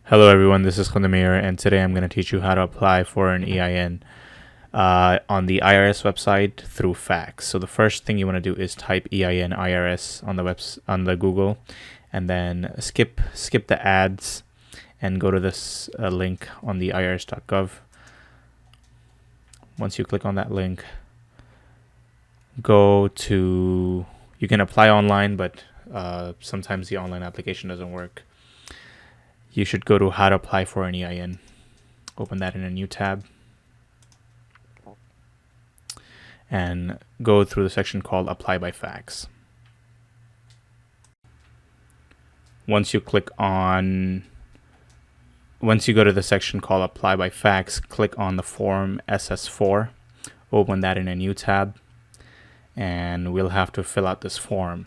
Hello everyone, this is Khandamir, and today I'm going to teach you how to apply for an EIN on the IRS website through fax. So the first thing you want to do is type EIN IRS on the Google, and then skip the ads and go to this link on the irs.gov. Once you click on that link, you can apply online, but sometimes the online application doesn't work. You should go to how to apply for an EIN. Open that in a new tab and go through the section called apply by fax. Once you go to the section called apply by fax, click on the form SS4, open that in a new tab, and we'll have to fill out this form.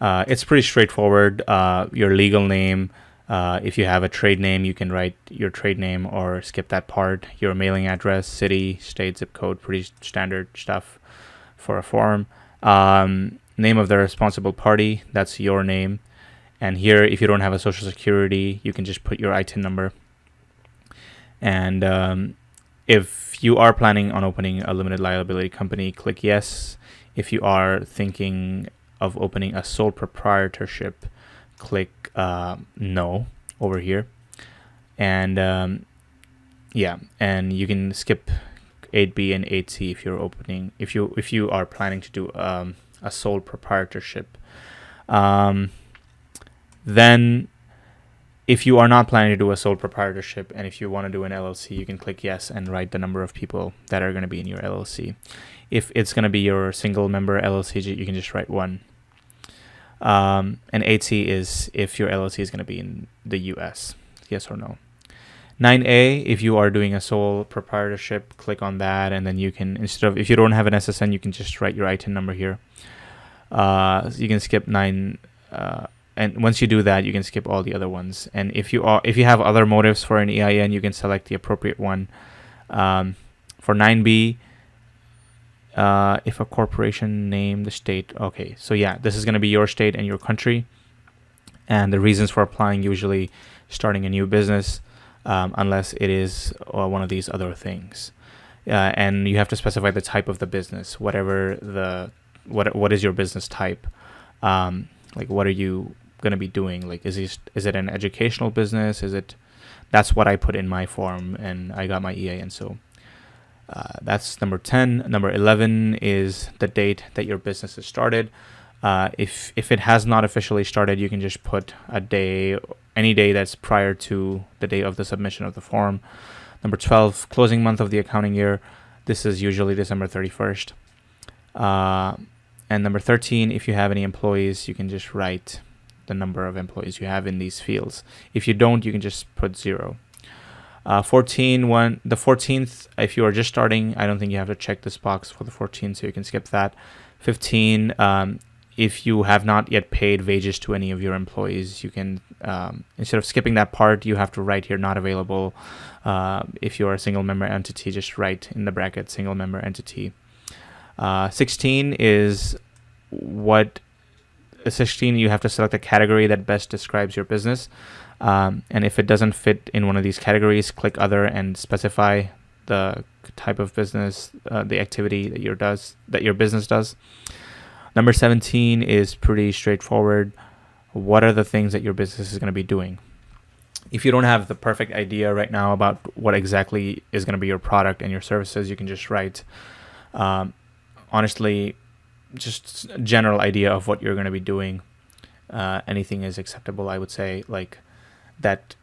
It's pretty straightforward. Your legal name, if you have a trade name, you can write your trade name or skip that part. Your mailing address, city, state, zip code, pretty standard stuff for a form. Name of the responsible party, that's your name. And here, if you don't have a social security, you can just put your ITIN number. And if you are planning on opening a limited liability company, click yes. If you are thinking of opening a sole proprietorship, click no over here. And and you can skip 8B and 8C if you are planning to do a sole proprietorship. Then if you are not planning to do a sole proprietorship, and if you want to do an LLC, you can click yes and write the number of people that are going to be in your LLC. If it's going to be your single member LLC, you can just write 1. And 8C is if your LLC is going to be in the US, yes or no. 9A, if you are doing a sole proprietorship, click on that, and then you can, if you don't have an SSN, you can just write your ITIN number here. You can skip 9, and once you do that, you can skip all the other ones. And if you have other motives for an EIN, you can select the appropriate one. For 9B, if a corporation name the state, okay, so yeah, this is going to be your state and your country, and the reasons for applying, usually starting a new business, unless it is one of these other things, and you have to specify the type of the business, what is your business type, like what are you going to be doing, like is it an educational business, that's what I put in my form, and I got my EIN. So that's number 10. Number 11 is the date that your business is started. If it has not officially started, you can just put a day, any day that's prior to the day of the submission of the form. Number 12, closing month of the accounting year. This is usually December 31st. And number 13, if you have any employees, you can just write the number of employees you have in these fields. If you don't, you can just put 0. The 14th, if you are just starting, I don't think you have to check this box for the 14th, so you can skip that. 15, if you have not yet paid wages to any of your employees, you can, instead of skipping that part, you have to write here not available. If you're a single member entity, just write in the bracket single member entity. 16 is 16, you have to select a category that best describes your business. And if it doesn't fit in one of these categories, click other and specify the type of business, the activity that your business does. Number 17 is pretty straightforward. What are the things that your business is going to be doing? If you don't have the perfect idea right now about what exactly is going to be your product and your services, you can just write, honestly, just a general idea of what you're going to be doing. Anything is acceptable, I would say, like that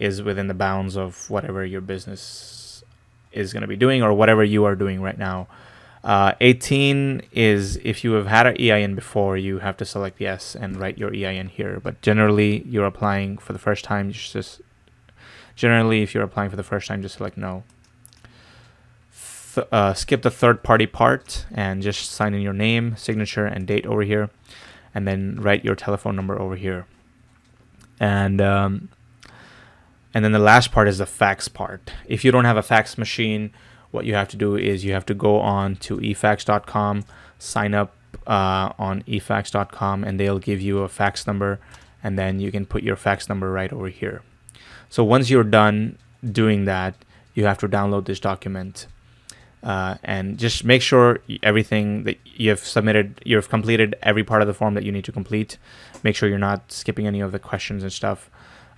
is within the bounds of whatever your business is going to be doing or whatever you are doing right now. 18 is if you have had an EIN before, you have to select yes and write your EIN here. But generally, you're applying for the first time, if you're applying for the first time, just select no. Skip the third-party part and just sign in your name, signature, and date over here, and then write your telephone number over here. And then the last part is the fax part. If you don't have a fax machine, what you have to do is you have to go on to efax.com, sign up on efax.com, and they'll give you a fax number, and then you can put your fax number right over here. So once you're done doing that, you have to download this document. And just make sure everything that you've completed every part of the form that you need to complete. Make sure you're not skipping any of the questions and stuff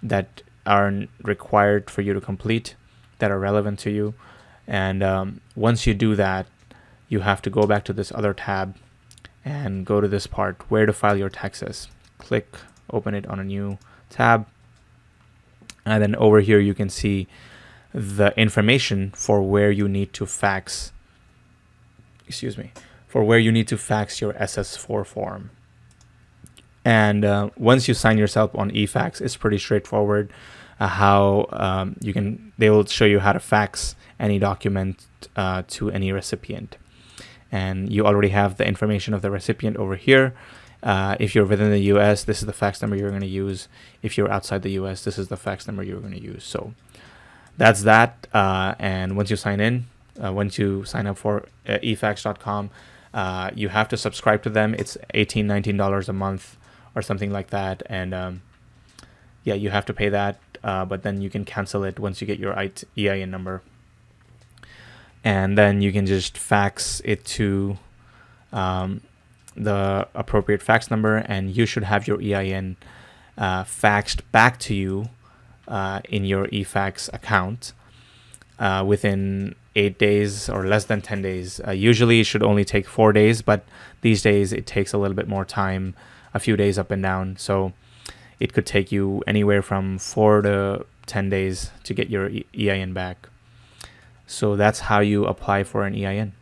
that aren't required for you to complete, that are relevant to you. And once you do that, you have to go back to this other tab and go to this part, where to file your taxes. Click, open it on a new tab. And then over here, you can see the information for where you need to fax, for where you need to fax your SS4 form. And once you sign yourself on eFax, it's pretty straightforward. They will show you how to fax any document to any recipient. And you already have the information of the recipient over here. If you're within the US, this is the fax number you're going to use. If you're outside the US, this is the fax number you're going to use. So that's that. And once you sign in, once you sign up for efax.com, you have to subscribe to them. It's $18, $19 a month or something like that. And yeah, you have to pay that, but then you can cancel it once you get your EIN number. And then you can just fax it to the appropriate fax number, and you should have your EIN faxed back to you in your eFax account within 8 days or less than 10 days. Usually it should only take 4 days, but these days it takes a little bit more time, a few days up and down. So it could take you anywhere from 4 to 10 days to get your EIN back. So that's how you apply for an EIN.